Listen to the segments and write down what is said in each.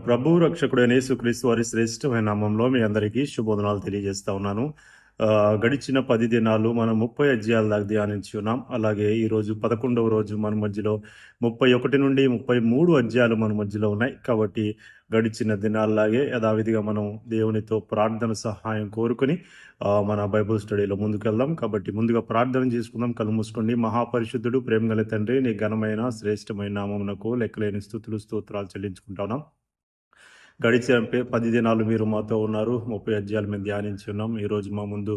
ప్రభువు రక్షకుడైన యేసుక్రీస్తు వారి శ్రేష్టమైన నామంలో మీ అందరికీ శుభోదనాలు తెలియజేస్తా ఉన్నాను. గడిచిన 10 దినాలు మనం 30 అధ్యాయాల దాకా ధ్యానించి ఉన్నాం. అలాగే ఈరోజు 11వ రోజు మన మధ్యలో 31 నుండి 33 అధ్యాయాలు మన మధ్యలో ఉన్నాయి. కాబట్టి గడిచిన దినాల్లాగే యథావిధిగా మనం దేవునితో ప్రార్థన సహాయం కోరుకొని మన బైబుల్ స్టడీలో ముందుకెళ్దాం. కాబట్టి ముందుగా ప్రార్థన చేసుకుందాం. కళ్ళు మూసుకోండి. మహాపరిశుద్ధుడు, ప్రేమగల తండ్రి, నీ ఘనమైన శ్రేష్టమైన నామమునకు లెక్కలేని స్తుతులు స్తోత్రాలు చెల్లించుకుంటున్నాం. గడిచిన 10 దినాలు మీరు మాతో ఉన్నారు. 30 అధ్యాయాలు మేము ధ్యానించి ఉన్నాం. ఈరోజు మా ముందు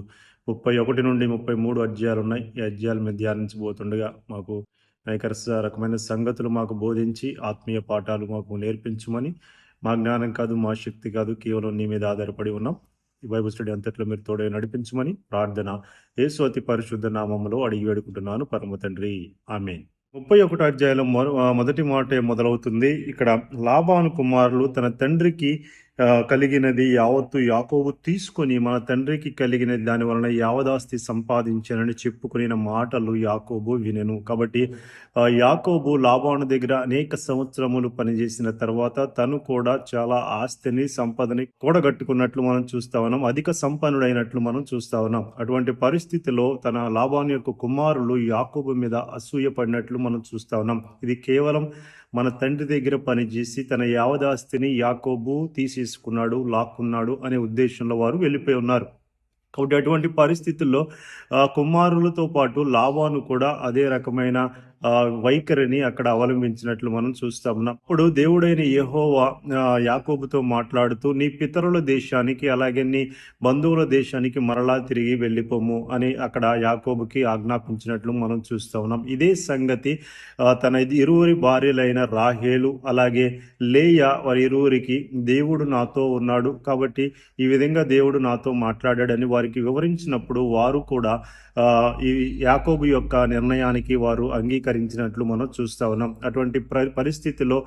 31 నుండి 33 అధ్యాయాలు ఉన్నాయి. ఈ అధ్యాయాలు మేము ధ్యానించబోతుండగా మాకు అనేక రకమైన సంగతులు మాకు బోధించి ఆత్మీయ పాఠాలు మాకు నేర్పించమని, మా జ్ఞానం కాదు, మా శక్తి కాదు, కేవలం నీ మీద ఆధారపడి ఉన్నాం. ఈ బైబుల్ స్టడీ అంతట్లో మీరు తోడే నడిపించమని ప్రార్థన యేసు అతి పరిశుద్ధ నామములో అడిగి వేడుకుంటున్నాను పరమ తండ్రి. ఆమేన్. 31 అధ్యాయంలో మొదటి మాటే మొదలవుతుంది. ఇక్కడ లాబాను కుమారులు తన తండ్రికి కలిగినది యావత్తు యాకోబు తీసుకొని మన తండ్రికి కలిగినది దాని వలన యావదాస్తి సంపాదించానని చెప్పుకునే మాటలు యాకోబు వినెను. కాబట్టి యాకోబు లాబాను దగ్గర అనేక సంవత్సరములు పనిచేసిన తర్వాత తను కూడా చాలా ఆస్తిని సంపదని కూడగట్టుకున్నట్లు మనం చూస్తా ఉన్నాం. అధిక సంపన్నుడైనట్లు మనం చూస్తా ఉన్నాం. అటువంటి పరిస్థితిలో తన లాబాను యొక్క కుమారులు యాకోబు మీద అసూయపడినట్లు మనం చూస్తా ఉన్నాం. ఇది కేవలం మన తండ్రి దగ్గర పనిచేసి తన యావదాస్తిని యాకోబు తీసేసుకున్నాడు, లాక్కున్నాడు అనే ఉద్దేశంలో వారు వెళ్ళిపోయి ఉన్నారు. కాబట్టి అటువంటి పరిస్థితుల్లో కుమారులతో పాటు లాబాను కూడా అదే రకమైన వైఖరిని అక్కడ అవలంబించినట్లు మనం చూస్తా ఉన్నాం. అప్పుడు దేవుడైన యెహోవా యాకోబుతో మాట్లాడుతూ, నీ పితరుల దేశానికి అలాగే నీ బంధువుల దేశానికి మరలా తిరిగి వెళ్ళిపోము అని అక్కడ యాకోబుకి ఆజ్ఞాపించినట్లు మనం చూస్తా ఉన్నాం. ఇదే సంగతి తన ఇరువురి భార్యలైన రాహేలు అలాగే లేయా వారి ఇరువురికి దేవుడు నాతో ఉన్నాడు కాబట్టి ఈ విధంగా దేవుడు నాతో మాట్లాడాడని వారికి వివరించినప్పుడు వారు కూడా ఈ యాకోబు యొక్క నిర్ణయానికి వారు అంగీకరించినట్లు మనం చూస్తా ఉన్నాం. అటువంటి పరిస్థితిలో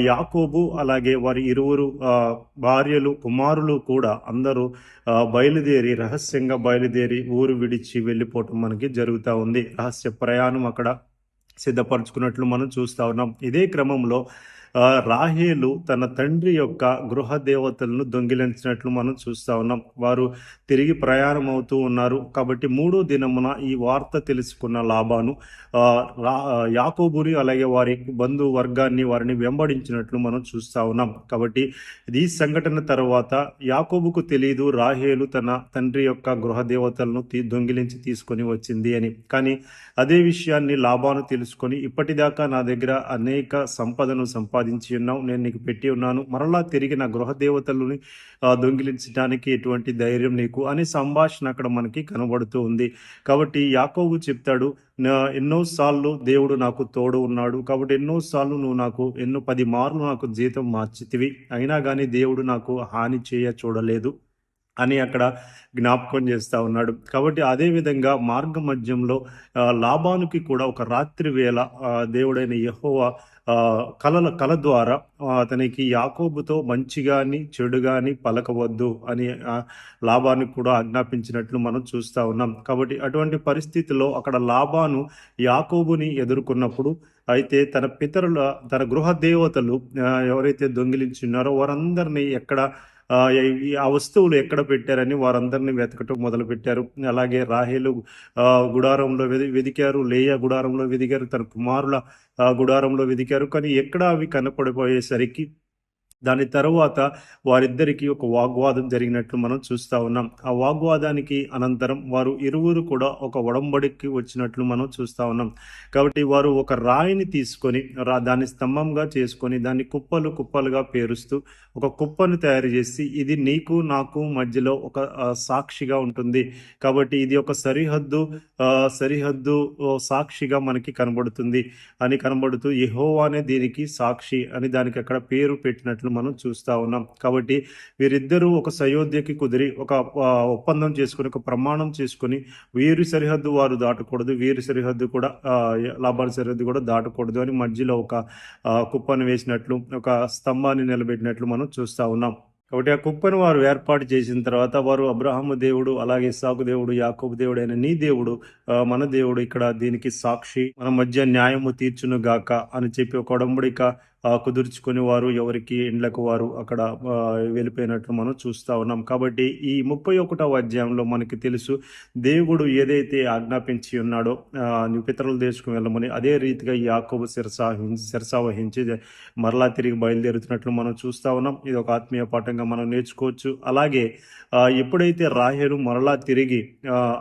యాకోబు అలాగే వారి ఇరువురు భార్యలు కుమారులు కూడా అందరూ రహస్యంగా బయలుదేరి ఊరు విడిచి వెళ్ళిపోవటం మనకి జరుగుతూ ఉంది. రహస్య ప్రయాణం అక్కడ సిద్ధపరచుకున్నట్లు మనం చూస్తా ఉన్నాం. ఇదే క్రమంలో రాహేలు తన తండ్రి యొక్క గృహ దేవతలను దొంగిలించినట్లు మనం చూస్తా ఉన్నాం. వారు తిరిగి ప్రయాణం అవుతూ ఉన్నారు. కాబట్టి 3వ దినమున ఈ వార్త తెలుసుకున్న లాబాను యాకోబుని అలాగే వారి బంధు వర్గాన్ని వారిని వెంబడించినట్లు మనం చూస్తా ఉన్నాం. కాబట్టి ఈ సంఘటన తర్వాత యాకోబుకు తెలియదు రాహేలు తన తండ్రి యొక్క గృహ దేవతలను దొంగిలించి తీసుకొని వచ్చింది అని. కానీ అదే విషయాన్ని లాబాను తెలుసుకొని, ఇప్పటిదాకా నా దగ్గర అనేక సంపదను సంపాదించి ఉన్నావు, నేను నీకు పెట్టి ఉన్నాను, మరలా తిరిగి నా గృహ దేవతలని దొంగిలించడానికి ఎటువంటి ధైర్యం నీకు అనే సంభాషణ అక్కడ మనకి కనబడుతూ ఉంది. కాబట్టి యాకోబు చెప్తాడు, ఎన్నోసార్లు దేవుడు నాకు తోడు ఉన్నాడు, కాబట్టి ఎన్నోసార్లు నువ్వు నాకు 10 మార్లు నాకు జీతం మార్చితివి, అయినా కానీ దేవుడు నాకు హాని చూడలేదు అని అక్కడ జ్ఞాపకం చేస్తూ ఉన్నాడు. కాబట్టి అదేవిధంగా మార్గ మధ్యంలో లాబానుకి కూడా ఒక రాత్రి వేళ దేవుడైన యెహోవా కల ద్వారా అతనికి యాకోబుతో మంచి కానీ చెడు కానీ పలకవద్దు అని లాబాను కూడా ఆజ్ఞాపించినట్లు మనం చూస్తూ ఉన్నాం. కాబట్టి అటువంటి పరిస్థితిలో అక్కడ లాబాను యాకోబుని ఎదుర్కొన్నప్పుడు అయితే తన గృహ దేవతలు ఎవరైతే దొంగిలించున్నారో వారందరినీ ఆ వస్తువులు ఎక్కడ పెట్టారని వారందరినీ వెతకటం మొదలుపెట్టారు. అలాగే రాహేలు గుడారంలో వెదికారు, లేయా గుడారంలో వెదికారు, తన కుమారుల గుడారంలో వెదికారు. కానీ ఎక్కడ అవి కనపడిపోయేసరికి దాని తర్వాత వారిద్దరికీ ఒక వాగ్వాదం జరిగినట్లు మనం చూస్తూ ఉన్నాం. ఆ వాగ్వాదానికి అనంతరం వారు ఇరువురు కూడా ఒక ఒడంబడికి వచ్చినట్లు మనం చూస్తూ ఉన్నాం. కాబట్టి వారు ఒక రాయిని తీసుకొని దాన్ని స్తంభంగా చేసుకొని దాన్ని కుప్పలుగా పేరుస్తూ ఒక కుప్పను తయారు చేసి, ఇది నీకు నాకు మధ్యలో ఒక సాక్షిగా ఉంటుంది, కాబట్టి ఇది ఒక సరిహద్దు సాక్షిగా మనకి కనబడుతూ యెహోవానే దీనికి సాక్షి అని దానికి అక్కడ పేరు పెట్టినట్లు మనం చూస్తా ఉన్నాం. కాబట్టి వీరిద్దరూ ఒక సయోధ్యకి కుదిరి ఒక ఒప్పందం చేసుకుని, ఒక ప్రమాణం చేసుకుని, వీరి సరిహద్దు వారు దాటకూడదు, వీరి సరిహద్దు కూడా లాబాను సరిహద్దు కూడా దాటకూడదు అని మధ్యలో ఒక కుప్పను వేసినట్లు, ఒక స్తంభాన్ని నిలబెట్టినట్లు మనం చూస్తా ఉన్నాం. కాబట్టి ఆ కుప్పను వారు ఏర్పాటు చేసిన తర్వాత వారు అబ్రహాము దేవుడు అలాగే ఇస్సాకు దేవుడు యాకోబు దేవుడు అయిన నీ దేవుడు మన దేవుడు ఇక్కడ దీనికి సాక్షి, మన మధ్య న్యాయము తీర్చును గాక అని చెప్పి ఒక ఒడంబడిక కుదుర్చుకొని వారు ఎవరికి ఇండ్లకు వారు అక్కడ వెళ్ళిపోయినట్లు మనం చూస్తూ ఉన్నాం. కాబట్టి ఈ 31వ అధ్యాయంలో మనకి తెలుసు, దేవుడు ఏదైతే ఆజ్ఞాపించి ఉన్నాడో నీ పితరుల దేశకు వెళ్ళమని, అదే రీతిగా యాకోబు శిరసావహించి మరలా తిరిగి బయలుదేరుతున్నట్లు మనం చూస్తూ ఉన్నాం. ఇది ఒక ఆత్మీయ పాఠంగా మనం నేర్చుకోవచ్చు. అలాగే ఎప్పుడైతే రాహేలు మరలా తిరిగి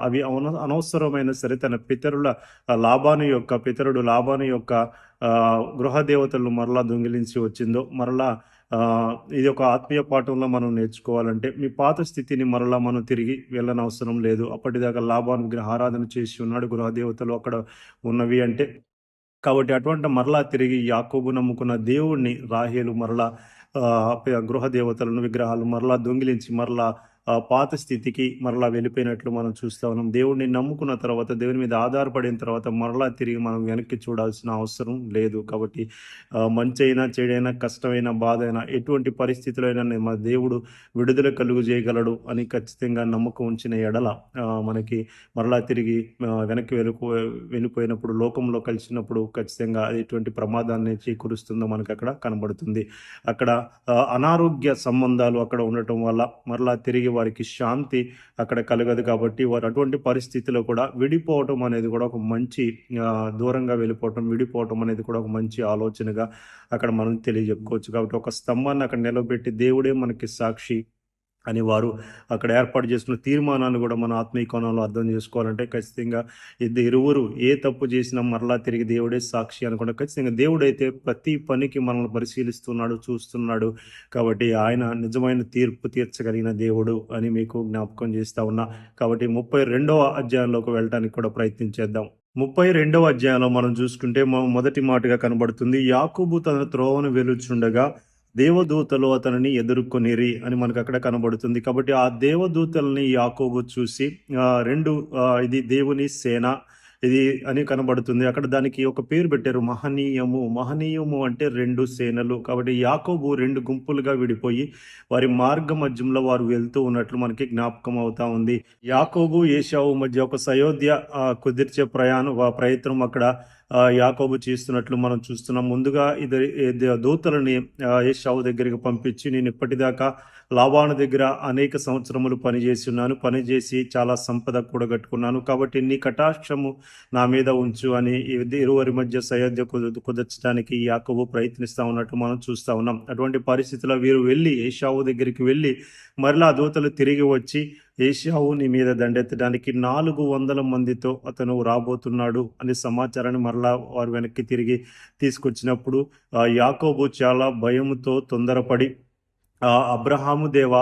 అవి అనవసరమైన సరే తన పితరుడు లాబాను యొక్క గృహ దేవతలను మరలా దొంగిలించి వచ్చిందో, మరలా ఇది ఒక ఆత్మీయ పాఠంలో మనం నేర్చుకోవాలంటే, మీ పాత స్థితిని మరలా మనం తిరిగి వెళ్ళనవసరం లేదు. అప్పటిదాకా లాబాను విగ్రహారాధన చేసి ఉన్నాడు, గృహ దేవతలు అక్కడ ఉన్నవి అంటే. కాబట్టి అటువంటి మరలా తిరిగి యాకోబు నమ్ముకున్న దేవుణ్ణి రాహేలు మరలా గృహ దేవతలను విగ్రహాలు మరలా దొంగిలించి మరలా పాత స్థితికి మరలా వెళ్ళిపోయినట్లు మనం చూస్తూ ఉన్నాం. దేవుడిని నమ్ముకున్న తర్వాత, దేవుని మీద ఆధారపడిన తర్వాత మరలా తిరిగి మనం వెనక్కి చూడాల్సిన అవసరం లేదు. కాబట్టి మంచైనా చెడైనా కష్టమైన బాధ అయినా ఎటువంటి పరిస్థితులైనా మన దేవుడు విడుదల కలుగు చేయగలడు అని ఖచ్చితంగా నమ్మకం ఉంచిన ఎడల మనకి మరలా తిరిగి వెనక్కి వెళ్ళిపోయినప్పుడు, లోకంలో కలిసినప్పుడు ఖచ్చితంగా అది ఎటువంటి ప్రమాదాన్ని చేకూరుస్తుందో మనకు అక్కడ కనబడుతుంది. అక్కడ అనారోగ్య సంబంధాలు అక్కడ ఉండటం వల్ల మరలా తిరిగి వారికి శాంతి అక్కడ కలగదు. కాబట్టి వారు అటువంటి పరిస్థితిలో కూడా విడిపోవటం అనేది కూడా ఒక మంచి దూరంగా విడిపోవటం అనేది కూడా ఒక మంచి ఆలోచనగా అక్కడ మనం తెలియజెప్పుకోవచ్చు. కాబట్టి ఒక స్తంభాన్ని అక్కడ నిలబెట్టి దేవుడే మనకి సాక్షి అని వారు అక్కడ ఏర్పాటు చేసుకున్న తీర్మానాన్ని కూడా మన ఆత్మీయ కోణంలో అర్థం చేసుకోవాలంటే, ఖచ్చితంగా ఇరువురు ఏ తప్పు చేసినా మరలా తిరిగి దేవుడే సాక్షి అనుకుంటే, ఖచ్చితంగా దేవుడైతే ప్రతి పనికి మనల్ని పరిశీలిస్తున్నాడు, చూస్తున్నాడు. కాబట్టి ఆయన నిజమైన తీర్పు తీర్చగలిగిన దేవుడు అని మీకు జ్ఞాపకం చేస్తా ఉన్నా. కాబట్టి 32వ అధ్యాయంలోకి వెళ్ళడానికి కూడా ప్రయత్నించేద్దాం. 32వ అధ్యాయంలో మనం చూసుకుంటే మొదటి మాటగా కనబడుతుంది, యాకోబు తన త్రోవను వెలుచుండగా దేవదూతలు అతనిని ఎదుర్కొనిరి అని మనకు అక్కడ కనబడుతుంది. కాబట్టి ఆ దేవదూతల్ని యాకోబు చూసి ఇది దేవుని సేన ఇది అని కనబడుతుంది. అక్కడ దానికి ఒక పేరు పెట్టారు, మహనీయము అంటే 2 సేనలు. కాబట్టి యాకోబు 2 గుంపులుగా విడిపోయి వారి మార్గ మధ్యంలో వారు వెళ్తూ ఉన్నట్లు మనకి జ్ఞాపకం అవుతా ఉంది. యాకోబు ఏశావు మధ్య ఒక సయోధ్య కుదిర్చే ప్రయత్నం అక్కడ యాకోబు చేస్తున్నట్లు మనం చూస్తున్నాం. ముందుగా దూతలని ఏశావు దగ్గరికి పంపించి, నేను ఇప్పటిదాకా లాబాను దగ్గర అనేక సంవత్సరములు పనిచేసి చాలా సంపద కూడగట్టుకున్నాను, కాబట్టి నీ కటాక్షము నా మీద ఉంచు అని ఇరువురి మధ్య సయోధ్య కుదర్చడానికి యాకోబు ప్రయత్నిస్తూ ఉన్నట్టు మనం చూస్తూ ఉన్నాం. అటువంటి పరిస్థితుల్లో వీరు ఏశావు దగ్గరికి వెళ్ళి మరలా దూతలు తిరిగి వచ్చి, ఏశావు నీ మీద దండెత్తడానికి 400 మందితో అతను రాబోతున్నాడు అనే సమాచారాన్ని మరలా వారు వెనక్కి తిరిగి తీసుకొచ్చినప్పుడు యాకోబు చాలా భయంతో తొందరపడి, అబ్రహాము దేవా,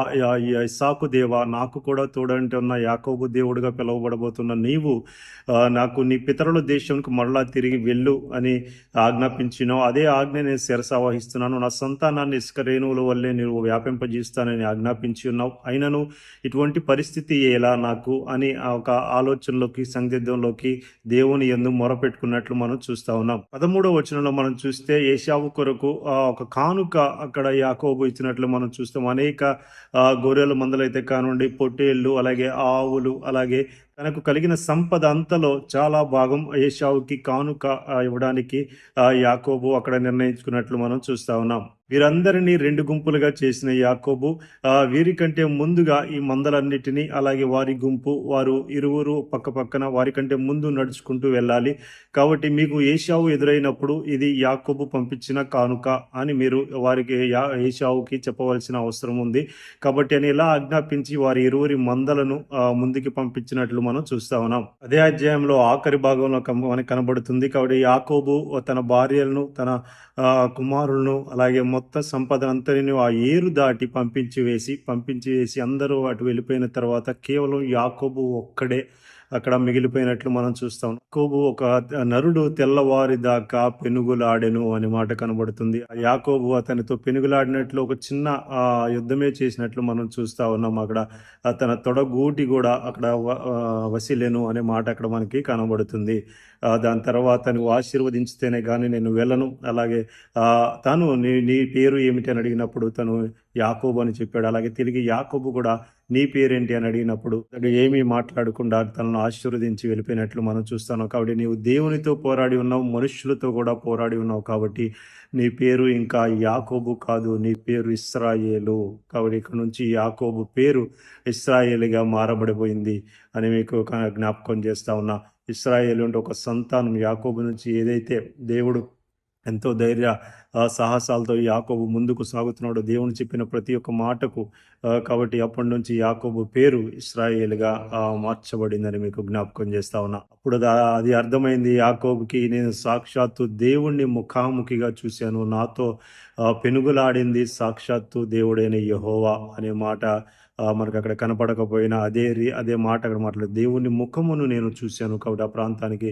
ఇస్సాకు దేవా, నాకు కూడా తోడంటున్న యాకోబు దేవుడుగా పిలువబడబోతున్న నీవు నాకు నీ పితరుల దేశంకు మరలా తిరిగి వెళ్ళు అని ఆజ్ఞాపించినావు. అదే ఆజ్ఞ నేను శిరసావహిస్తున్నాను. నా సంతానాన్ని ఇసుక రేణువుల వల్లే నీవు వ్యాపింపజేస్తానని ఆజ్ఞాపించి ఉన్నావు. అయినను ఇటువంటి పరిస్థితి ఎలా నాకు అని ఒక ఆలోచనలోకి, సందిగ్ధంలోకి దేవుని యందు మొరపెట్టుకున్నట్లు మనం చూస్తూ ఉన్నాం. 13వ వచనంలో మనం చూస్తే, ఏశావు కొరకు ఒక కానుక అక్కడ యాకోబు ఇచ్చినట్లు మనం చూస్తాం. అనేక గొర్రెల మందలైతే కానివ్వండి, పొట్టేళ్ళు, అలాగే ఆవులు, అలాగే తనకు కలిగిన సంపద అంతలో చాలా భాగం ఏశావుకి కానుక ఇవ్వడానికి యాకోబు అక్కడ నిర్ణయించుకున్నట్లు మనం చూస్తా ఉన్నాం. వీరందరినీ 2 గుంపులుగా చేసిన యాకోబు వీరికంటే ముందుగా ఈ మందలన్నిటినీ, అలాగే వారి గుంపు వారు ఇరువురు పక్కన వారికంటే ముందు నడుచుకుంటూ వెళ్ళాలి. కాబట్టి మీకు ఏశావు ఎదురైనప్పుడు ఇది యాకోబు పంపించిన కానుక అని మీరు వారికి ఏశావుకి చెప్పవలసిన అవసరం ఉంది. కాబట్టి అని ఇలా ఆజ్ఞాపించి వారి ఇరువురి మందలను ముందుకి పంపించినట్లు మనం చూస్తా ఉన్నాం. అదే అధ్యాయంలో ఆఖరి భాగంలో మనకి కనబడుతుంది. కాబట్టి యాకోబు తన భార్యలను, తన కుమారులను, అలాగే మొత్తం సంపద అంతని ఆ ఏరు దాటి పంపించి వేసి అందరూ అటు వెళ్ళిపోయిన తర్వాత కేవలం యాకోబు ఒక్కడే అక్కడ మిగిలిపోయినట్లు మనం చూస్తాం. యాకోబు ఒక నరుడు తెల్లవారి దాకా పెనుగులాడెను అనే మాట కనబడుతుంది. యాకోబు అతనితో పెనుగులాడినట్లు ఒక చిన్న యుద్ధమే చేసినట్లు మనం చూస్తా ఉన్నాం. అక్కడ తన తొడగూటి కూడా అక్కడ వసిలెను అనే మాట అక్కడ మనకి కనబడుతుంది. దాని తర్వాత నువ్వు ఆశీర్వదించితేనే కానీ నేను వెళ్ళను. అలాగే నీ పేరు ఏమిటి అని అడిగినప్పుడు తను యాకోబు అని చెప్పాడు. అలాగే తిరిగి యాకోబు కూడా నీ పేరేంటి అని అడిగినప్పుడు అతడు ఏమీ మాట్లాడకుండా తనను ఆశీర్వదించి వెళ్ళిపోయినట్లు మనం చూస్తాను. కాబట్టి నీవు దేవునితో పోరాడి ఉన్నావు, మనుష్యులతో కూడా పోరాడి ఉన్నావు. కాబట్టి నీ పేరు ఇంకా యాకోబు కాదు, నీ పేరు ఇశ్రాయేలు. కాబట్టి ఇక్కడ నుంచి యాకోబు పేరు ఇశ్రాయేలుగా మారబడిపోయింది అని మీకు జ్ఞాపకం చేస్తా ఉన్నా. ఇశ్రాయేలు అంటే ఒక సంతానం. యాకోబు నుంచి ఏదైతే దేవుడు ఎంతో ధైర్య సాహసాలతో యాకోబు ముందుకు సాగుతున్నాడు దేవుని చెప్పిన ప్రతి ఒక్క మాటకు. కాబట్టి అప్పటి నుంచి యాకోబు పేరు ఇశ్రాయేలుగా మార్చబడిందని మీకు జ్ఞాపకం చేస్తా ఉన్నా. అప్పుడు అది అర్థమైంది యాకోబుకి, నేను సాక్షాత్తు దేవుణ్ణి ముఖాముఖిగా చూశాను, నాతో పెనుగులాడింది సాక్షాత్తు దేవుడైన యెహోవా అనే మాట మనకు అక్కడ కనపడకపోయినా అదే మాట అక్కడ మాట్లాడు, దేవుని ముఖమును నేను చూశాను. కాబట్టి ఆ ప్రాంతానికి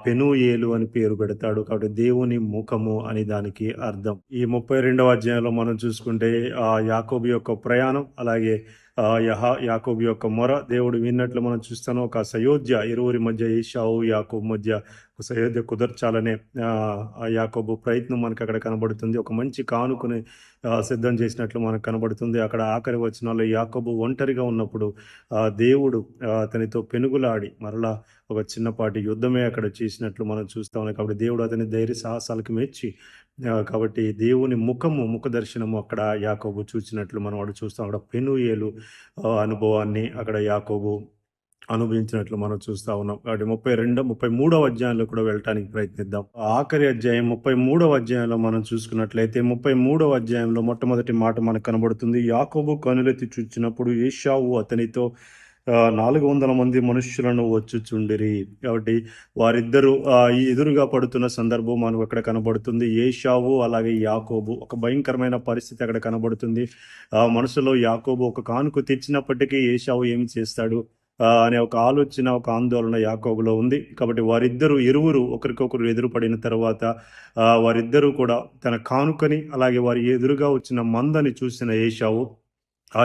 పెనూయేలు అని పేరు పెడతాడు. కాబట్టి దేవుని ముఖము అని దానికి అర్థం. ఈ 32వ అధ్యాయంలో మనం చూసుకుంటే యాకోబు యొక్క ప్రయాణం, అలాగే యాకోబు యొక్క మొర దేవుడు విన్నట్లు మనం చూస్తాను. ఒక సయోధ్య ఇరువురి మధ్య, ఏశావు యాకోబు మధ్య ఒక సయోధ్య కుదర్చాలనే యాకోబు ప్రయత్నం మనకు అక్కడ కనబడుతుంది. ఒక మంచి కానుకని సిద్ధం చేసినట్లు మనకు కనబడుతుంది. అక్కడ ఆఖరి వచనాల్లో యాకోబు ఒంటరిగా ఉన్నప్పుడు దేవుడు అతనితో పెనుగులాడి మరలా ఒక చిన్నపాటి యుద్ధమే అక్కడ చేసినట్లు మనం చూస్తా ఉన్నాం. కాబట్టి దేవుడు అతని ధైర్య సాహసాలకు మెచ్చి కాబట్టి దేవుని ముఖ దర్శనము అక్కడ యాకోబు చూసినట్లు మనం అక్కడ చూస్తాం. అక్కడ పెనూయేలు అనుభవాన్ని అక్కడ యాకోబు అనుభవించినట్లు మనం చూస్తా ఉన్నాం. కాబట్టి 33వ అధ్యాయంలో కూడా వెళ్ళటానికి ప్రయత్నిద్దాం. ఆఖరి అధ్యాయం 33వ అధ్యాయంలో మనం చూసుకున్నట్లయితే 33వ అధ్యాయంలో మొట్టమొదటి మాట మనకు కనబడుతుంది. యాకోబు కనులెత్తి చూచినప్పుడు ఏశావు అతనితో 400 మంది మనుష్యులను వచ్చుచుండిరి. కాబట్టి వారిద్దరూ ఎదురుగా పడుతున్న సందర్భం మనకు అక్కడ కనబడుతుంది. ఏశావు అలాగే యాకోబు, ఒక భయంకరమైన పరిస్థితి అక్కడ కనబడుతుంది. మనసులో యాకోబు ఒక కానుక తెచ్చినప్పటికీ ఏశావు ఏమి చేస్తాడు అనే ఒక ఆలోచన, ఒక ఆందోళన యాకోబులో ఉంది. కాబట్టి ఇరువురు ఒకరికొకరు ఎదురుపడిన తర్వాత వారిద్దరూ కూడా తన కానుకని అలాగే వారి ఎదురుగా వచ్చిన మందని చూసిన ఏశావు,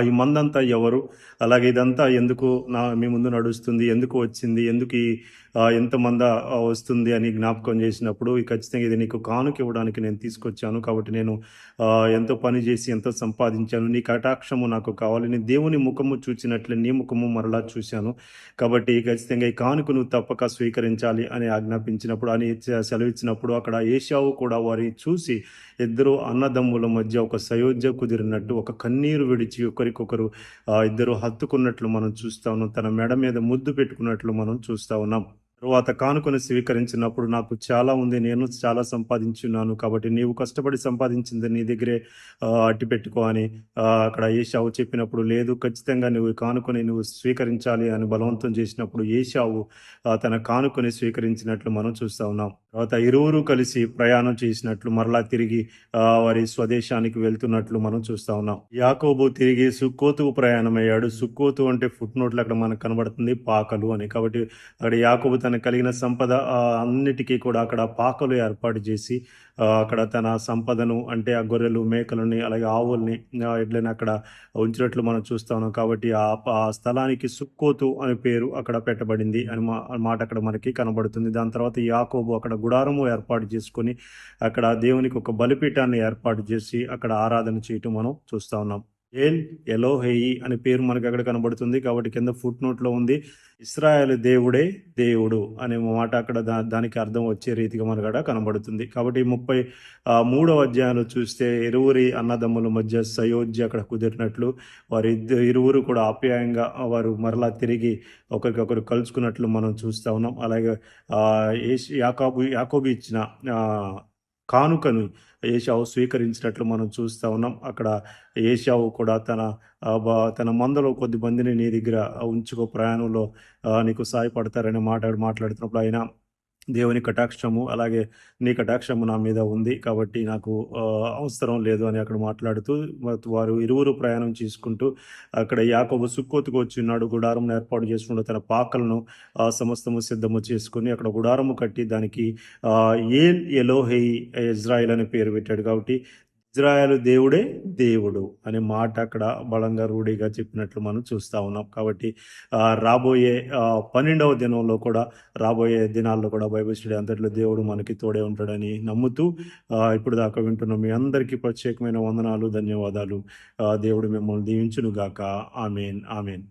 ఈ మందంతా ఎవరు, అలాగే ఇదంతా ఎందుకు మీ ముందు నడుస్తుంది, ఎందుకు వచ్చింది, ఎందుకు ఎంత మంద వస్తుంది అని జ్ఞాపకం చేసినప్పుడు, ఖచ్చితంగా ఇది నీకు కానుక ఇవ్వడానికి నేను తీసుకొచ్చాను. కాబట్టి నేను ఎంతో పని చేసి ఎంతో సంపాదించాను, నీ కటాక్షము నాకు కావాలి, నేను దేవుని ముఖము చూచినట్లే నీ ముఖము మరలా చూశాను. కాబట్టి ఖచ్చితంగా ఈ కానుక నువ్వు తప్పక స్వీకరించాలి అని ఆజ్ఞాపించినప్పుడు, అని సెలవిచ్చినప్పుడు అక్కడ ఏశావు కూడా వారిని చూసి ఇద్దరు అన్నదమ్ముల మధ్య ఒక సయోధ్య కుదిరినట్టు, ఒక కన్నీరు విడిచి ఒకరికొకరు ఇద్దరు హత్తుకున్నట్లు మనం చూస్తా ఉన్నాం. తన మెడ మీద ముద్దు పెట్టుకున్నట్లు మనం చూస్తా ఉన్నాం. తరువాత కానుకను స్వీకరించినప్పుడు, నాకు చాలా ఉంది, నేను చాలా సంపాదించున్నాను, కాబట్టి నీవు కష్టపడి సంపాదించింది నీ దగ్గరే అట్టి పెట్టుకో అని అక్కడ ఏశావు చెప్పినప్పుడు, లేదు ఖచ్చితంగా నువ్వు కానుకని నువ్వు స్వీకరించాలి అని బలవంతం చేసినప్పుడు ఏశావు తన కానుకని స్వీకరించినట్లు మనం చూస్తా ఉన్నాం. తర్వాత ఇరువురు కలిసి ప్రయాణం చేసినట్లు మరలా తిరిగి వారి స్వదేశానికి వెళ్తున్నట్లు మనం చూస్తా ఉన్నాం. యాకోబు తిరిగి సుక్కోతుకు ప్రయాణమయ్యాడు. సుక్కోతు అంటే ఫుట్ నోట్లు అక్కడ మనకు కనబడుతుంది, పాకలు అని. కాబట్టి అక్కడ యాకోబు తనకు కలిగిన సంపద అన్నిటికీ కూడా అక్కడ పాకలు ఏర్పాటు చేసి అక్కడ తన సంపదను, అంటే ఆ గొర్రెలు మేకలని అలాగే ఆవుల్ని ఎడ్లని అక్కడ ఉంచినట్లు మనం చూస్తా ఉన్నాం. కాబట్టి ఆ స్థలానికి సుక్కోతు అనే పేరు అక్కడ పెట్టబడింది అని మాట అక్కడ మనకి కనబడుతుంది. దాని తర్వాత యాకోబు అక్కడ గుడారము ఏర్పాటు చేసుకొని అక్కడ దేవునికి ఒక బలిపీఠాన్ని ఏర్పాటు చేసి అక్కడ ఆరాధన చేయటం మనం చూస్తా ఉన్నాం. ఎలోహేయి అనే పేరు మనకు అక్కడ కనబడుతుంది. కాబట్టి కింద ఫుట్ నోట్లో ఉంది, ఇశ్రాయేలు దేవుడే దేవుడు అనే మాట అక్కడ దానికి అర్థం వచ్చే రీతిగా మనకు అక్కడ కనబడుతుంది. కాబట్టి 33వ అధ్యాయంలో చూస్తే ఇరువురి అన్నదమ్ముల మధ్య సయోధ్య అక్కడ కుదిరినట్లు, ఇరువురు కూడా ఆప్యాయంగా వారు మరలా తిరిగి ఒకరికొకరు కలుసుకున్నట్లు మనం చూస్తా ఉన్నాం. అలాగే యాకోబు ఇచ్చిన కానుకను ఏశావు స్వీకరించినట్లు మనం చూస్తూ ఉన్నాం. అక్కడ ఏశావు కూడా తన మందలో కొద్ది మందిని నీ దగ్గర ఉంచుకో, ప్రయాణంలో నీకు సాయపడతారని మాట్లాడుతున్నప్పుడు ఆయన దేవుని కటాక్షము అలాగే నీ కటాక్షము నా మీద ఉంది, కాబట్టి నాకు అవసరం లేదు అని అక్కడ మాట్లాడుతూ వారు ఇరువురు ప్రయాణం చేసుకుంటూ అక్కడ యాకోబు సుక్కోతుకు వచ్చి ఉన్నాడు. గుడారం ఏర్పాటు చేసుకుంటూ తన పాకలను సమస్తము సిద్ధము చేసుకుని అక్కడ గుడారము కట్టి దానికి ఎలోహేయి ఇజ్రాయిల్ అని పేరు పెట్టాడు. కాబట్టి ఇజ్రాయేలు దేవుడే దేవుడు అనే మాట అక్కడ బలంగా రూఢిగా చెప్పినట్లు మనం చూస్తా ఉన్నాం. కాబట్టి రాబోయే 12వ దినంలో కూడా, రాబోయే దినాల్లో కూడా బైబిల్ స్టడీ అంతట్లో దేవుడు మనకి తోడే ఉంటాడని నమ్ముతూ ఇప్పుడు దాకా వింటున్న మీ అందరికీ ప్రత్యేకమైన వందనాలు, ధన్యవాదాలు. దేవుడు మిమ్మల్ని దీవించును గాక. ఆమేన్. ఆమేన్.